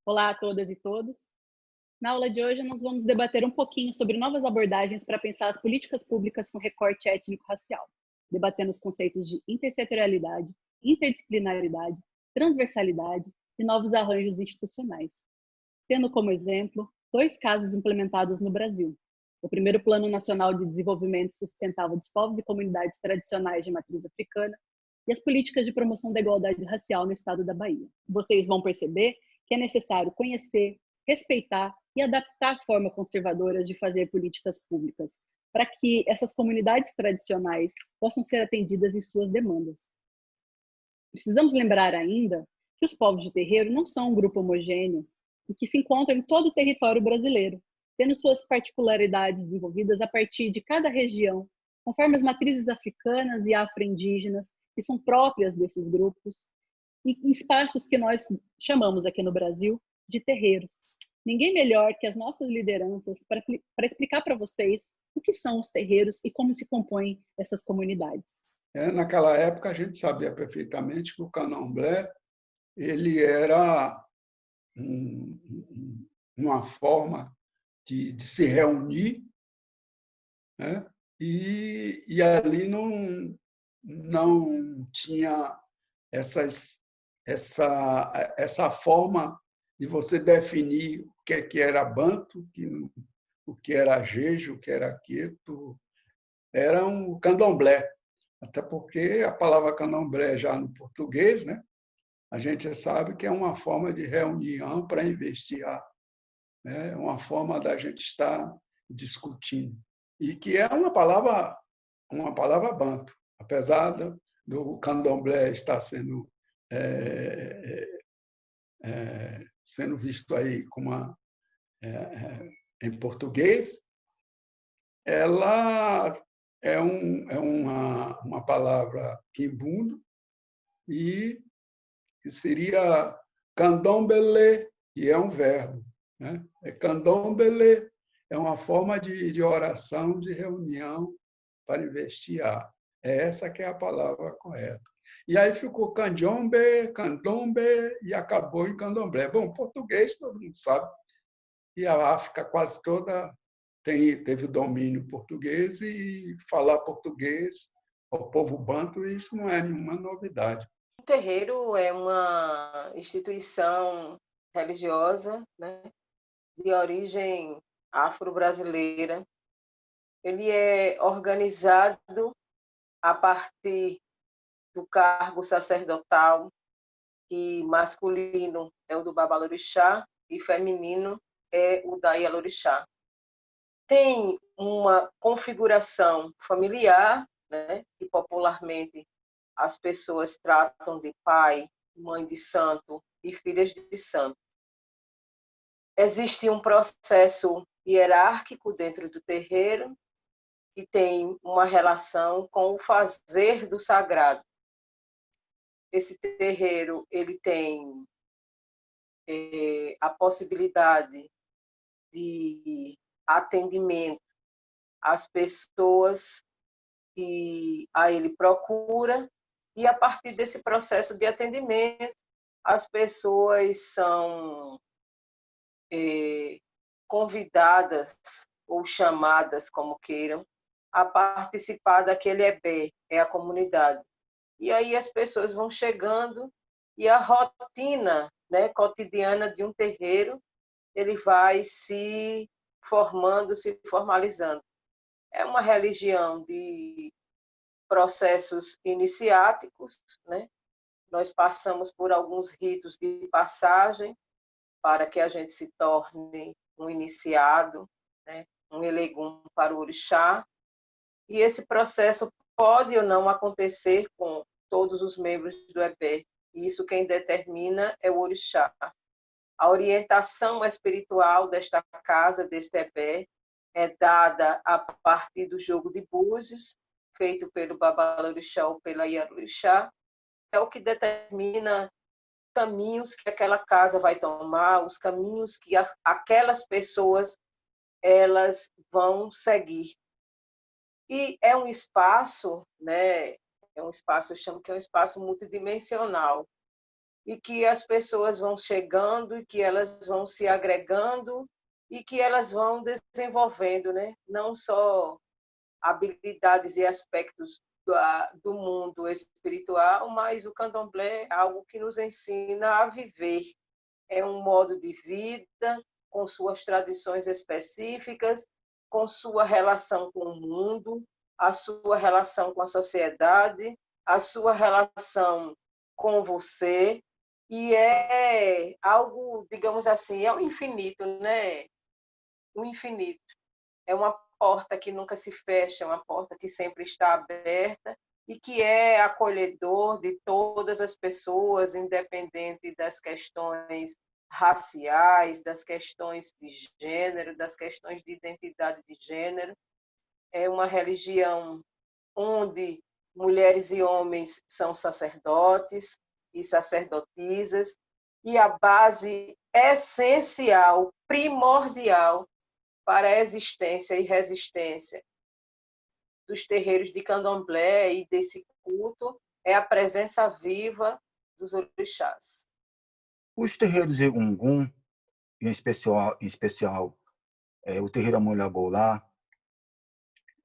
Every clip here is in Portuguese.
Olá a todas e todos. Na aula de hoje, nós vamos debater um pouquinho sobre novas abordagens para pensar as políticas públicas com recorte étnico-racial, debatendo os conceitos de intersetorialidade, interdisciplinaridade, transversalidade e novos arranjos institucionais. Tendo como exemplo dois casos implementados no Brasil: o primeiro Plano Nacional de Desenvolvimento Sustentável dos Povos e Comunidades Tradicionais de Matriz Africana e as políticas de promoção da igualdade racial no estado da Bahia. Vocês vão perceber que é necessário conhecer, respeitar e adaptar a forma conservadora de fazer políticas públicas, para que essas comunidades tradicionais possam ser atendidas em suas demandas. Precisamos lembrar ainda que os povos de terreiro não são um grupo homogêneo e que se encontram em todo o território brasileiro, tendo suas particularidades desenvolvidas a partir de cada região, conforme as matrizes africanas e afro-indígenas, que são próprias desses grupos, e espaços que nós chamamos aqui no Brasil de terreiros. Ninguém melhor que as nossas lideranças para explicar para vocês o que são os terreiros e como se compõem essas comunidades. Naquela época, a gente sabia perfeitamente que o candomblé ele era uma forma de se reunir, né? E ali não tinha essa forma de você definir o que era banto, o que era jeje, o que era queto. Era um candomblé, até porque a palavra candomblé já no português, né? A gente sabe que é uma forma de reunião para investigar, né? É uma forma da gente estar discutindo. E que é uma palavra banto, apesar do candomblé estar sendo visto aí como em português, ela é uma palavra quimbundo e que seria candombele, e é um verbo, né? Candombele é uma forma de oração, de reunião para investigar. É essa que é a palavra correta. E aí ficou candombe, candombe e acabou em candomblé. Bom, português todo mundo sabe, e a África quase toda teve domínio português, e falar português ao povo banto, isso não é nenhuma novidade. O terreiro é uma instituição religiosa, né, de origem afro-brasileira. Ele é organizado a partir do cargo sacerdotal, que masculino é o do Babalorixá e feminino é o da Ialorixá. Tem uma configuração familiar, né, que popularmente as pessoas tratam de pai, mãe de santo e filhas de santo. Existe um processo hierárquico dentro do terreiro que tem uma relação com o fazer do sagrado. Esse terreiro ele tem a possibilidade de atendimento às pessoas que a ele procura, e a partir desse processo de atendimento, as pessoas são convidadas ou chamadas, como queiram, a participar daquele EBE, é a comunidade. E aí as pessoas vão chegando e a rotina, né, cotidiana de um terreiro, ele vai se formando, se formalizando. É uma religião de processos iniciáticos, né? Nós passamos por alguns ritos de passagem para que a gente se torne um iniciado, né? Um elegum para o orixá. E esse processo pode ou não acontecer com todos os membros do EBE. E isso quem determina é o orixá. A orientação espiritual desta casa, deste EBE, é dada a partir do jogo de búzios, feito pelo Babalorixá ou pela Ialorixá, é o que determina caminhos que aquela casa vai tomar, os caminhos que aquelas pessoas elas vão seguir. E é um espaço, né? É um espaço, eu chamo que é um espaço multidimensional. e que as pessoas vão chegando e que elas vão se agregando e que elas vão desenvolvendo, né? Não só habilidades e aspectos do mundo espiritual, mas o candomblé é algo que nos ensina a viver. É um modo de vida com suas tradições específicas, com sua relação com o mundo, a sua relação com a sociedade, a sua relação com você, e é algo, digamos assim, é o infinito, né? O infinito. É uma porta que nunca se fecha, uma porta que sempre está aberta e que é acolhedor de todas as pessoas, independente das questões raciais, das questões de gênero, das questões de identidade de gênero. É uma religião onde mulheres e homens são sacerdotes e sacerdotisas, e a base essencial, primordial para a existência e resistência dos terreiros de candomblé e desse culto é a presença viva dos orixás. Os terreiros de Ungum, em especial o terreiro Amolhabolá,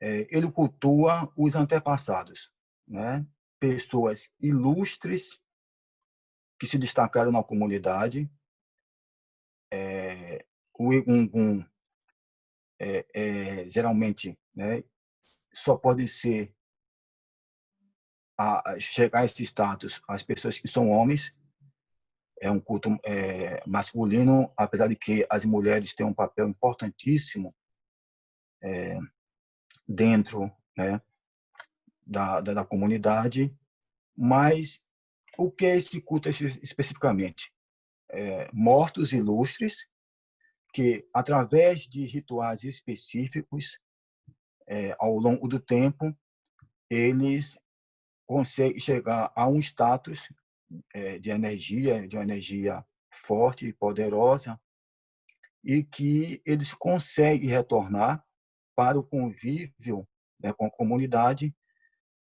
ele cultua os antepassados, né? Pessoas ilustres que se destacaram na comunidade. O Ungum geralmente, né, só pode ser chegar a esse status as pessoas que são homens. É um culto masculino, apesar de que as mulheres têm um papel importantíssimo dentro, né, da comunidade. Mas o que é esse culto especificamente? Mortos ilustres que, através de rituais específicos, ao longo do tempo, eles conseguem chegar a um status de uma energia forte e poderosa, e que eles conseguem retornar para o convívio, né, com a comunidade,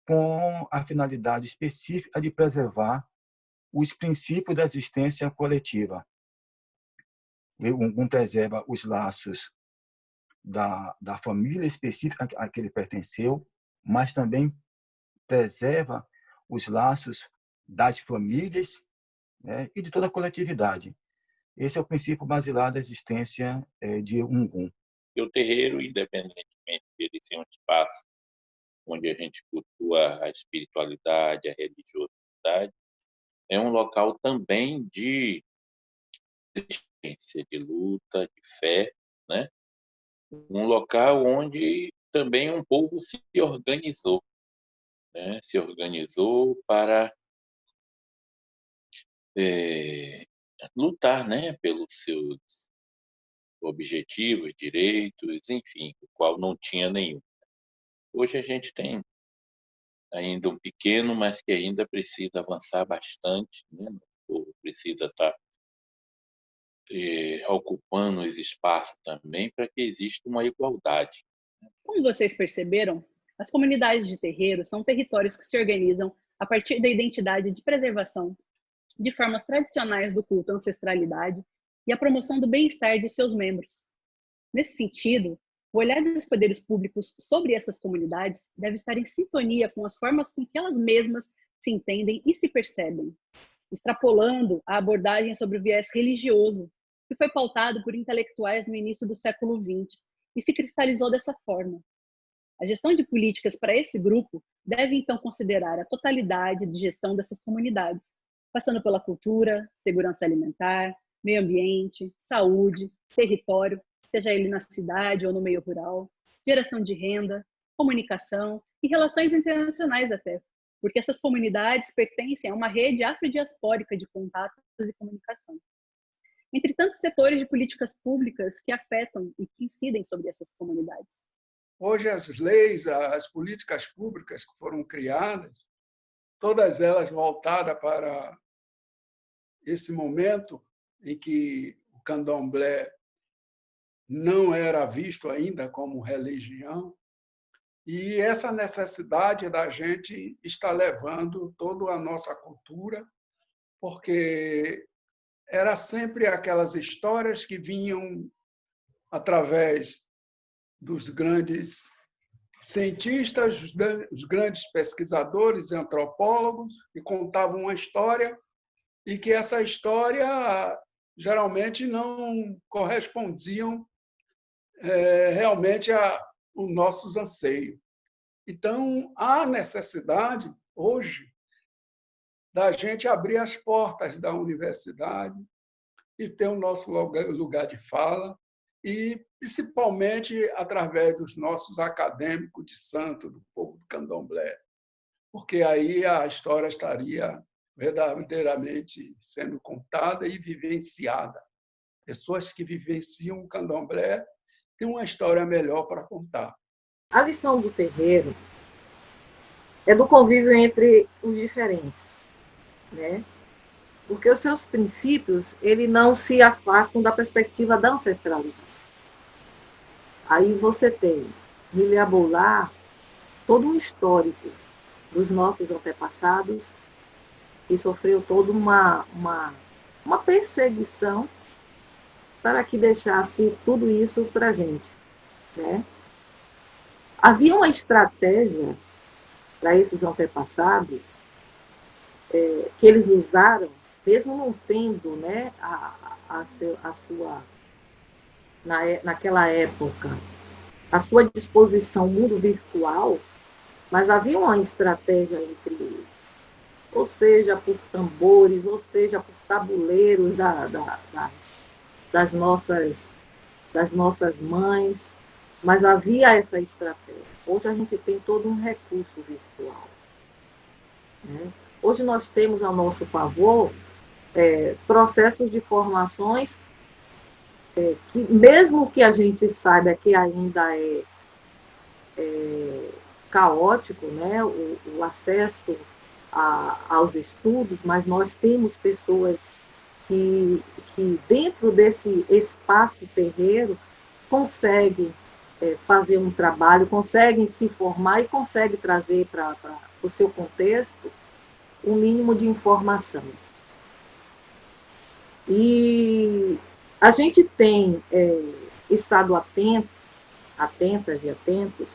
com a finalidade específica de preservar os princípios da existência coletiva. Um preserva os laços da família específica a que ele pertenceu, mas também preserva os laços das famílias, né, e de toda a coletividade. Esse é o princípio basilar da existência de Ungum. E o terreiro, independentemente de ele ser um espaço onde a gente cultua a espiritualidade, a religiosidade, é um local também de resistência, de luta, de fé, né? Um local onde também um povo se organizou, né? Se organizou para lutar, né? Pelos seus objetivos, direitos, enfim, o qual não tinha nenhum. Hoje a gente tem ainda um pequeno, mas que ainda precisa avançar bastante, né? O povo precisa estar ocupando os espaços também para que exista uma igualdade. Como vocês perceberam, as comunidades de terreiro são territórios que se organizam a partir da identidade de preservação de formas tradicionais do culto à ancestralidade e a promoção do bem-estar de seus membros. Nesse sentido, o olhar dos poderes públicos sobre essas comunidades deve estar em sintonia com as formas com que elas mesmas se entendem e se percebem, extrapolando a abordagem sobre o viés religioso, que foi pautado por intelectuais no início do século XX e se cristalizou dessa forma. A gestão de políticas para esse grupo deve, então, considerar a totalidade de gestão dessas comunidades, passando pela cultura, segurança alimentar, meio ambiente, saúde, território, seja ele na cidade ou no meio rural, geração de renda, comunicação e relações internacionais até, porque essas comunidades pertencem a uma rede afrodiaspórica de contatos e comunicação. Entre tantos setores de políticas públicas que afetam e que incidem sobre essas comunidades. Hoje, as leis, as políticas públicas que foram criadas, todas elas voltadas para esse momento em que o candomblé não era visto ainda como religião, e essa necessidade da gente estar levando toda a nossa cultura porque era sempre aquelas histórias que vinham através dos grandes cientistas, os grandes pesquisadores e antropólogos, que contavam uma história e que essa história geralmente não correspondiam realmente aos nossos anseios. Então, há necessidade, hoje, da gente abrir as portas da universidade e ter o nosso lugar de fala, e principalmente através dos nossos acadêmicos de santo, do povo do candomblé, porque aí a história estaria verdadeiramente sendo contada e vivenciada. Pessoas que vivenciam o candomblé têm uma história melhor para contar. A lição do terreiro é do convívio entre os diferentes, né? Porque os seus princípios, ele não se afastam da perspectiva da ancestralidade. Aí você tem Miliabolá, todo um histórico dos nossos antepassados, que sofreu toda uma perseguição para que deixasse tudo isso para a gente, né? Havia uma estratégia para esses antepassados que eles usaram, mesmo não tendo, né, naquela época, a sua disposição mundo virtual, mas havia uma estratégia entre eles, ou seja, por tambores, ou seja, por tabuleiros das nossas mães, mas havia essa estratégia. Hoje a gente tem todo um recurso virtual, né? Hoje nós temos ao nosso favor processos de formações que, mesmo que a gente saiba que ainda é caótico, né, o acesso aos estudos, mas nós temos pessoas que dentro desse espaço terreiro conseguem fazer um trabalho, conseguem se formar e conseguem trazer para o seu contexto o mínimo de informação. E a gente tem estado atentas e atentos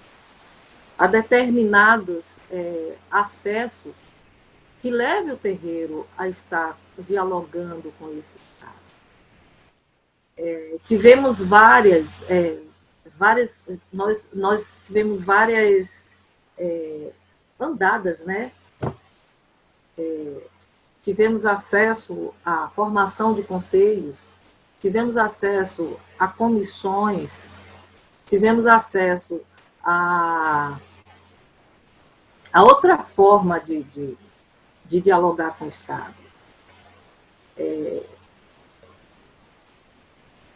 a determinados acessos que leve o terreiro a estar dialogando com esse estado. Tivemos nós tivemos várias andadas, né? Tivemos acesso à formação de conselhos, tivemos acesso a comissões, tivemos acesso a outra forma de dialogar com o Estado.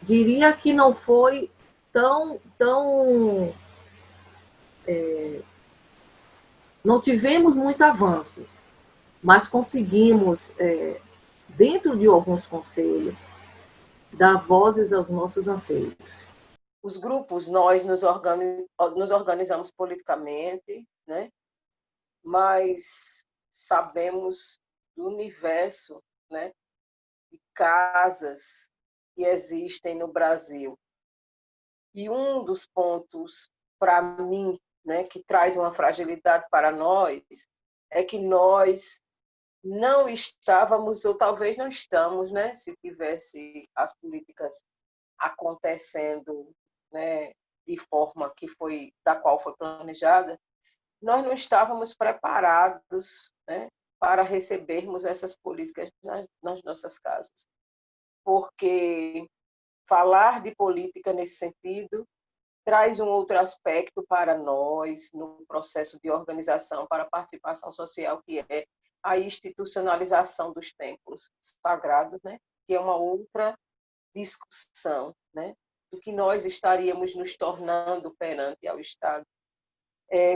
Diria que não foi não tivemos muito avanço, mas conseguimos, dentro de alguns conselhos, dar vozes aos nossos anseios. Os grupos, nós nos organizamos politicamente, né? Mas sabemos do universo, né, de casas que existem no Brasil. E um dos pontos, para mim, né, que traz uma fragilidade para nós, é que nós não estávamos, ou talvez não estamos, né, se tivesse as políticas acontecendo, né, de forma da qual foi planejada, nós não estávamos preparados, né, para recebermos essas políticas nas nossas casas. Porque falar de política nesse sentido traz um outro aspecto para nós, no processo de organização para a participação social, que é a institucionalização dos templos sagrados, né, que é uma outra discussão, né, do que nós estaríamos nos tornando perante ao Estado.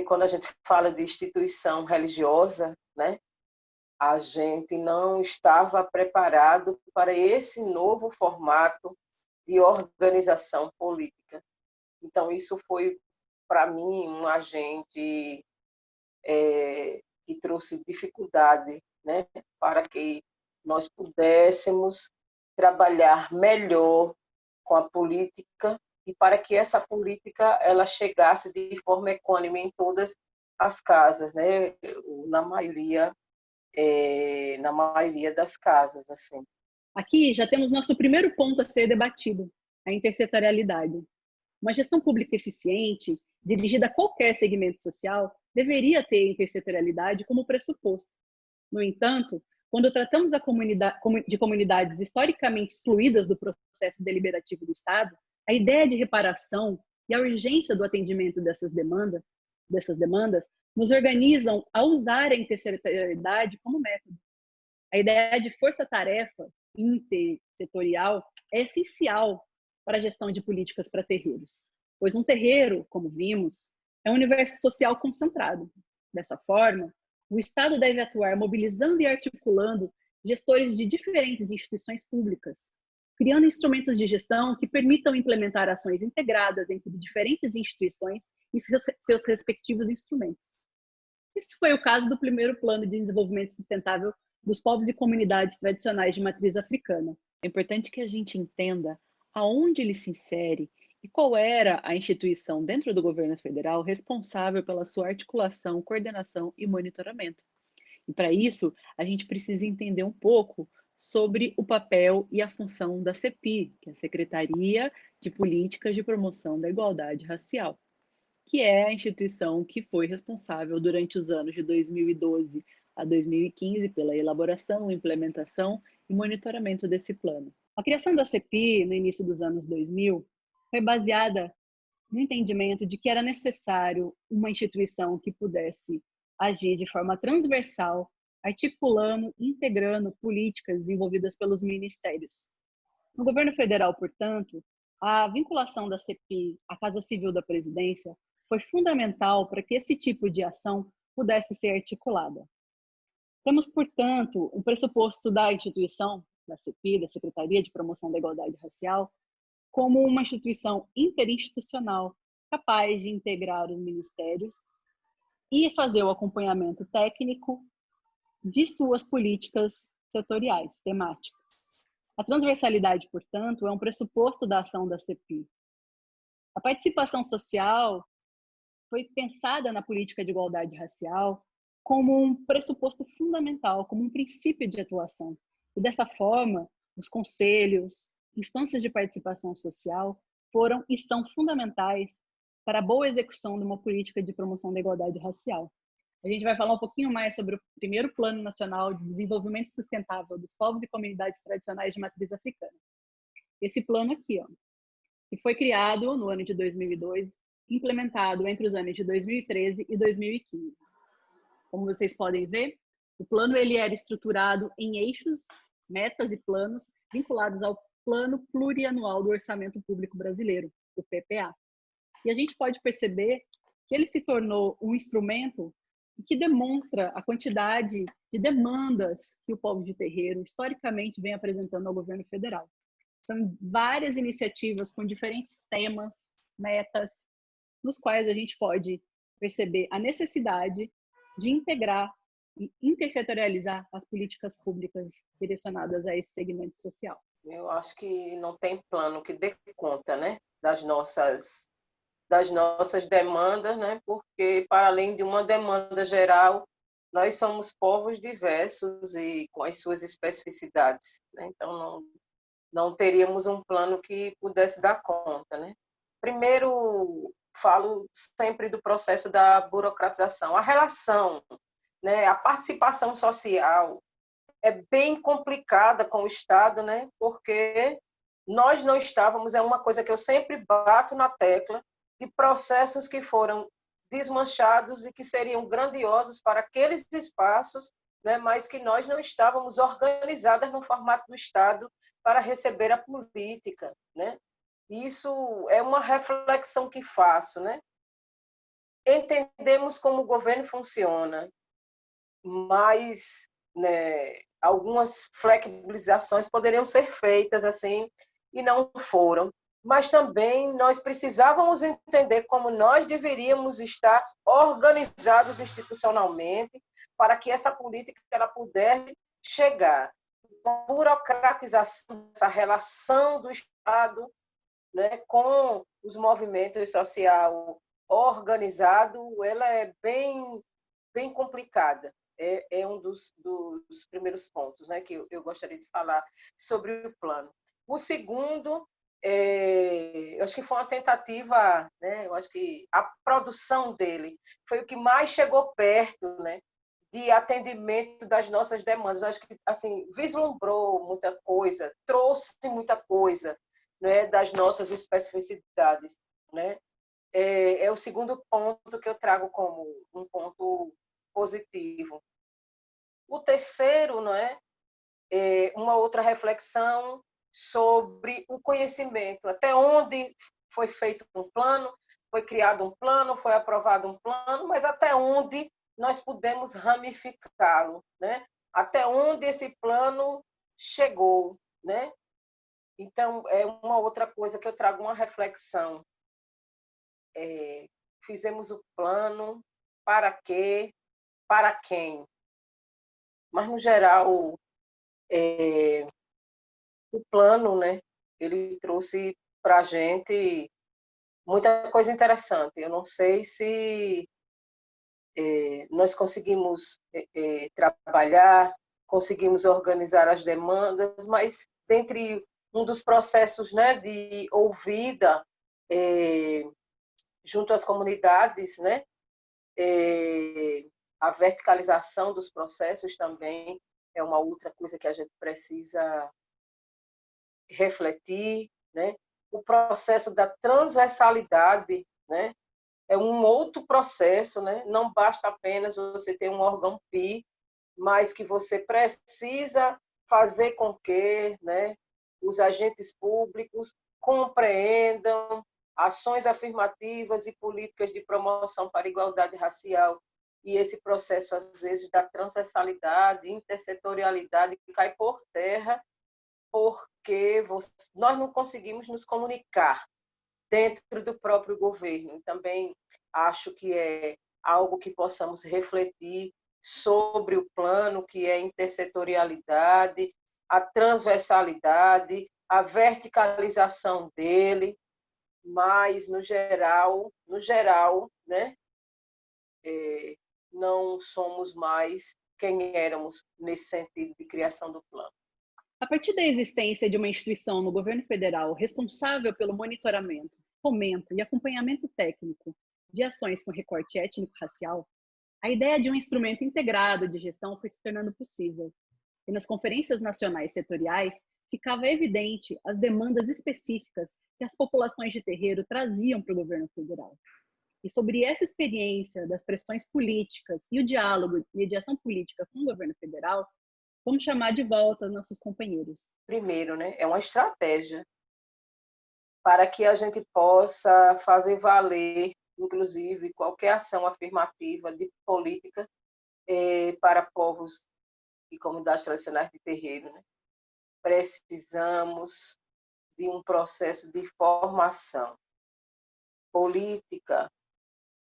Quando a gente fala de instituição religiosa, né, a gente não estava preparado para esse novo formato de organização política. Então, isso foi, para mim, um agente que trouxe dificuldade, né, para que nós pudéssemos trabalhar melhor com a política e para que essa política ela chegasse de forma equânime em todas as casas, né? Na maioria das casas, assim. Aqui já temos nosso primeiro ponto a ser debatido, a intersetorialidade. Uma gestão pública eficiente, dirigida a qualquer segmento social, deveria ter intersetorialidade como pressuposto. No entanto, quando tratamos de comunidades historicamente excluídas do processo deliberativo do Estado, a ideia de reparação e a urgência do atendimento dessas demandas nos organizam a usar a intersetorialidade como método. A ideia de força-tarefa intersetorial é essencial para a gestão de políticas para terreiros, pois um terreiro, como vimos, é um universo social concentrado. Dessa forma, o Estado deve atuar mobilizando e articulando gestores de diferentes instituições públicas, criando instrumentos de gestão que permitam implementar ações integradas entre diferentes instituições e seus respectivos instrumentos. Esse foi o caso do primeiro Plano de Desenvolvimento Sustentável dos povos e comunidades tradicionais de matriz africana. É importante que a gente entenda aonde ele se insere e qual era a instituição dentro do governo federal responsável pela sua articulação, coordenação e monitoramento. E para isso, a gente precisa entender um pouco sobre o papel e a função da CEPI, que é a Secretaria de Políticas de Promoção da Igualdade Racial, que é a instituição que foi responsável durante os anos de 2012 a 2015 pela elaboração, implementação e monitoramento desse plano. A criação da CEPI, no início dos anos 2000, foi baseada no entendimento de que era necessário uma instituição que pudesse agir de forma transversal, articulando e integrando políticas desenvolvidas pelos ministérios. No governo federal, portanto, a vinculação da CEPI à Casa Civil da Presidência foi fundamental para que esse tipo de ação pudesse ser articulada. Temos, portanto, um pressuposto da instituição, da CEPI, da Secretaria de Promoção da Igualdade Racial, como uma instituição interinstitucional capaz de integrar os ministérios e fazer o acompanhamento técnico de suas políticas setoriais, temáticas. A transversalidade, portanto, é um pressuposto da ação da CEPI. A participação social foi pensada na política de igualdade racial como um pressuposto fundamental, como um princípio de atuação. E dessa forma, os conselhos, instâncias de participação social foram e são fundamentais para a boa execução de uma política de promoção da igualdade racial. A gente vai falar um pouquinho mais sobre o primeiro Plano Nacional de Desenvolvimento Sustentável dos Povos e Comunidades Tradicionais de Matriz Africana. Esse plano aqui, que foi criado no ano de 2002, implementado entre os anos de 2013 e 2015. Como vocês podem ver, o plano ele era estruturado em eixos, metas e planos vinculados ao Plano Plurianual do Orçamento Público Brasileiro, o PPA. E a gente pode perceber que ele se tornou um instrumento que demonstra a quantidade de demandas que o povo de terreiro historicamente vem apresentando ao governo federal. São várias iniciativas com diferentes temas, metas, nos quais a gente pode perceber a necessidade de integrar e intersetorializar as políticas públicas direcionadas a esse segmento social. Eu acho que não tem plano que dê conta, né, das nossas demandas, né, porque, para além de uma demanda geral, nós somos povos diversos e com as suas especificidades, né? Então, não teríamos um plano que pudesse dar conta, né? Primeiro, falo sempre do processo da burocratização. A relação, né, a participação social é bem complicada com o Estado, né, porque nós não estávamos, é uma coisa que eu sempre bato na tecla, de processos que foram desmanchados e que seriam grandiosos para aqueles espaços, né, mas que nós não estávamos organizadas no formato do Estado para receber a política, né? Isso é uma reflexão que faço, né? Entendemos como o governo funciona, mas, né, algumas flexibilizações poderiam ser feitas assim e não foram. Mas também nós precisávamos entender como nós deveríamos estar organizados institucionalmente para que essa política ela pudesse chegar. uma burocratização dessa relação do Estado, né, com os movimentos sociais organizados, ela é bem complicada. É um dos primeiros pontos, né, que eu gostaria de falar sobre o plano. O segundo, eu acho que foi uma tentativa, né, eu acho que a produção dele foi o que mais chegou perto, né, de atendimento das nossas demandas. Eu acho que assim, vislumbrou muita coisa, trouxe muita coisa, né, das nossas especificidades, né? É o segundo ponto que eu trago como um ponto positivo. O terceiro, não é uma outra reflexão sobre o conhecimento, até onde foi feito um plano, foi criado um plano, foi aprovado um plano, mas até onde nós pudemos ramificá-lo, né? Até onde esse plano chegou, né? Então, é uma outra coisa que eu trago uma reflexão. Fizemos o plano, para quê, para quem? Mas, no geral, o plano, né, ele trouxe para a gente muita coisa interessante. Eu não sei se nós conseguimos trabalhar, conseguimos organizar as demandas, mas dentre um dos processos, né, de ouvida junto às comunidades, né, a verticalização dos processos também é uma outra coisa que a gente precisa refletir, né? O processo da transversalidade, né? É um outro processo, né? Não basta apenas você ter um órgão PI, mas que você precisa fazer com que, né, os agentes públicos compreendam ações afirmativas e políticas de promoção para a igualdade racial. E esse processo, às vezes, da transversalidade, intersetorialidade, cai por terra porque nós não conseguimos nos comunicar dentro do próprio governo. Também acho que é algo que possamos refletir sobre o plano, que é a intersetorialidade, a transversalidade, a verticalização dele, mas, no geral, né, não somos mais quem éramos nesse sentido de criação do plano. A partir da existência de uma instituição no governo federal responsável pelo monitoramento, fomento e acompanhamento técnico de ações com recorte étnico-racial, a ideia de um instrumento integrado de gestão foi se tornando possível. E nas conferências nacionais setoriais, ficava evidente as demandas específicas que as populações de terreiro traziam para o governo federal. E sobre essa experiência das pressões políticas e o diálogo e mediação política com o governo federal, vamos chamar de volta nossos companheiros. Primeiro, né, é uma estratégia para que a gente possa fazer valer, inclusive, qualquer ação afirmativa de política para povos e comunidades tradicionais de terreiro, né? Precisamos de um processo de formação política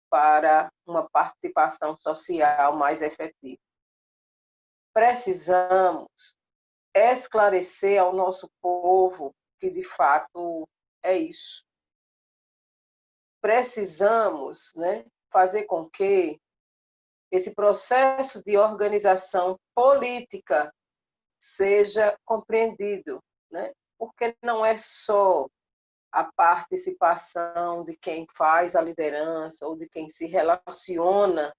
para uma participação social mais efetiva. Precisamos esclarecer ao nosso povo que, de fato, é isso. Precisamos, né, fazer com que esse processo de organização política seja compreendido, né? Porque não é só a participação de quem faz a liderança ou de quem se relaciona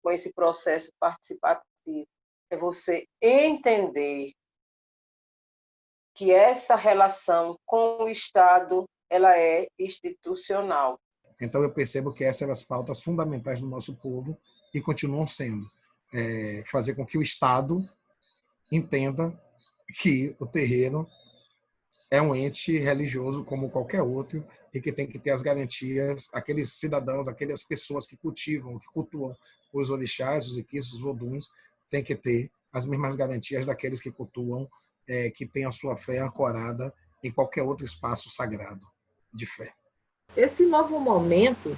com esse processo participativo. É você entender que essa relação com o Estado ela é institucional. Então, eu percebo que essas são as pautas fundamentais do nosso povo e continuam sendo. Fazer com que o Estado entenda que o terreiro é um ente religioso como qualquer outro e que tem que ter as garantias, aqueles cidadãos, aquelas pessoas que cultivam, que cultuam os orixás, os iquis, os voduns, tem que ter as mesmas garantias daqueles que cultuam, que têm a sua fé ancorada em qualquer outro espaço sagrado de fé. Esse novo momento,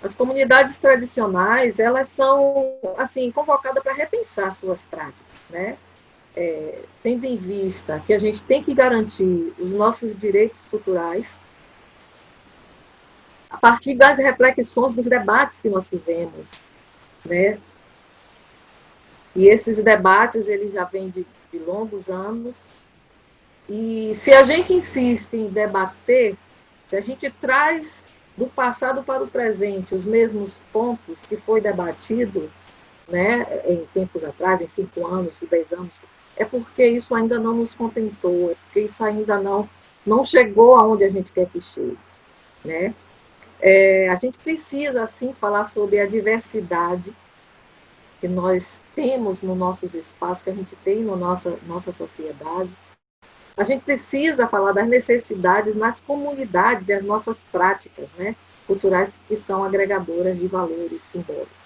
as comunidades tradicionais, elas são assim convocadas para repensar suas práticas, né? tendo em vista que a gente tem que garantir os nossos direitos culturais, a partir das reflexões, dos debates que nós fizemos, né? E esses debates, eles já vêm de longos anos, e se a gente insiste em debater, se a gente traz do passado para o presente os mesmos pontos que foi debatido, né, em tempos atrás, em 5 anos, 10 anos, é porque isso ainda não nos contentou, é porque isso ainda não chegou aonde a gente quer que chegue, né? A gente precisa, assim, falar sobre a diversidade que nós temos nos nossos espaços, que a gente tem na nossa sociedade. A gente precisa falar das necessidades nas comunidades e as nossas práticas, né, culturais que são agregadoras de valores simbólicos.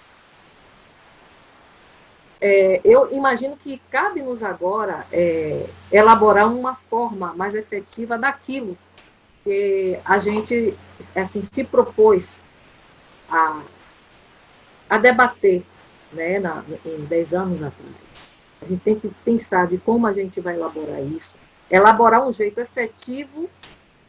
Eu imagino que cabe-nos agora elaborar uma forma mais efetiva daquilo que a gente assim, se propôs a debater, né, em 10 anos atrás. A gente tem que pensar de como a gente vai elaborar isso, elaborar um jeito efetivo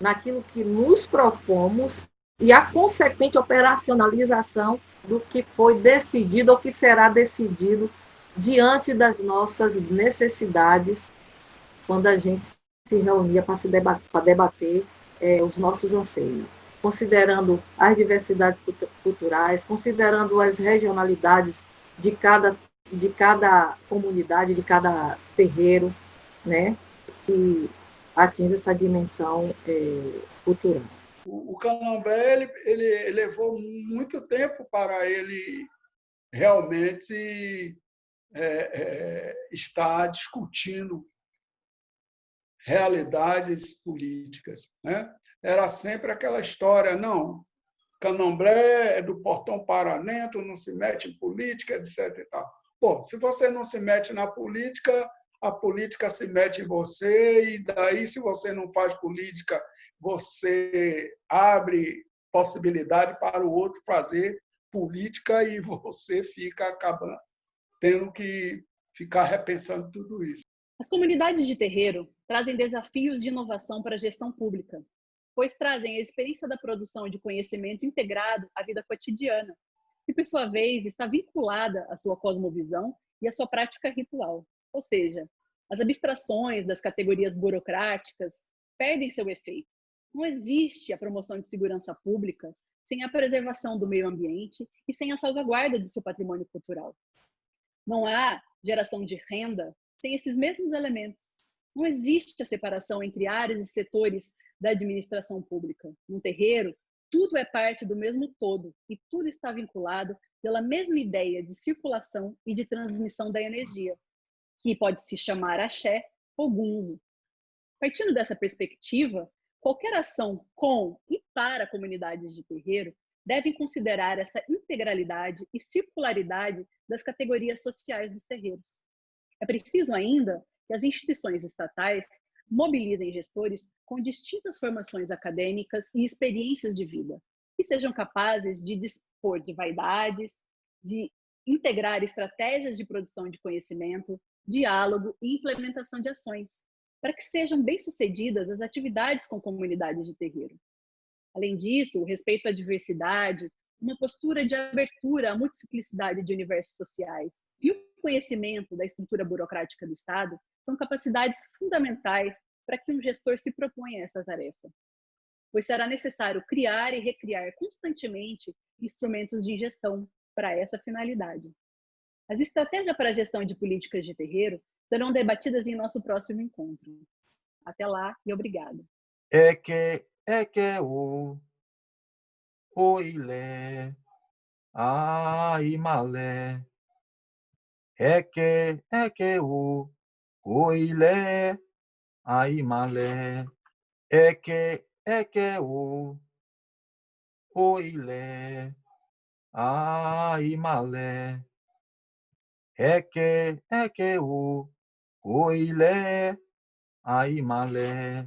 naquilo que nos propomos e a consequente operacionalização do que foi decidido ou que será decidido diante das nossas necessidades quando a gente se reunia para debater os nossos anseios, considerando as diversidades culturais, considerando as regionalidades de cada comunidade, de cada terreiro, né, que atinge essa dimensão cultural. O candomblé ele levou muito tempo para ele realmente estar discutindo realidades políticas, né? Era sempre aquela história, não, candomblé é do portão para dentro, não se mete em política, etc. E tal. Pô, se você não se mete na política, a política se mete em você, e daí, se você não faz política, você abre possibilidade para o outro fazer política e você fica acabando tendo que ficar repensando tudo isso. As comunidades de terreiro trazem desafios de inovação para a gestão pública, pois trazem a experiência da produção de conhecimento integrado à vida cotidiana, que, por sua vez, está vinculada à sua cosmovisão e à sua prática ritual. Ou seja, as abstrações das categorias burocráticas perdem seu efeito. Não existe a promoção de segurança pública sem a preservação do meio ambiente e sem a salvaguarda do seu patrimônio cultural. Não há geração de renda sem esses mesmos elementos. Não existe a separação entre áreas e setores da administração pública. No terreiro, tudo é parte do mesmo todo e tudo está vinculado pela mesma ideia de circulação e de transmissão da energia, que pode se chamar axé ou gunzo. Partindo dessa perspectiva, qualquer ação com e para comunidades de terreiro devem considerar essa integralidade e circularidade das categorias sociais dos terreiros. É preciso ainda que as instituições estatais mobilizem gestores com distintas formações acadêmicas e experiências de vida, que sejam capazes de dispor de vaidades, de integrar estratégias de produção de conhecimento, diálogo e implementação de ações, para que sejam bem-sucedidas as atividades com comunidades de terreiro. Além disso, o respeito à diversidade, uma postura de abertura à multiplicidade de universos sociais e o conhecimento da estrutura burocrática do Estado são capacidades fundamentais para que um gestor se proponha a essa tarefa, pois será necessário criar e recriar constantemente instrumentos de gestão para essa finalidade. As estratégias para a gestão de políticas de terreiro serão debatidas em nosso próximo encontro. Até lá e obrigada. O ilé, malé. O ilé, malé. O ilé, malé. O ilé, malé.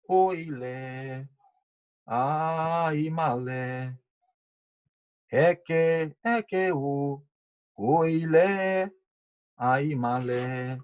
O ilé, malé. Oilé, ai malé,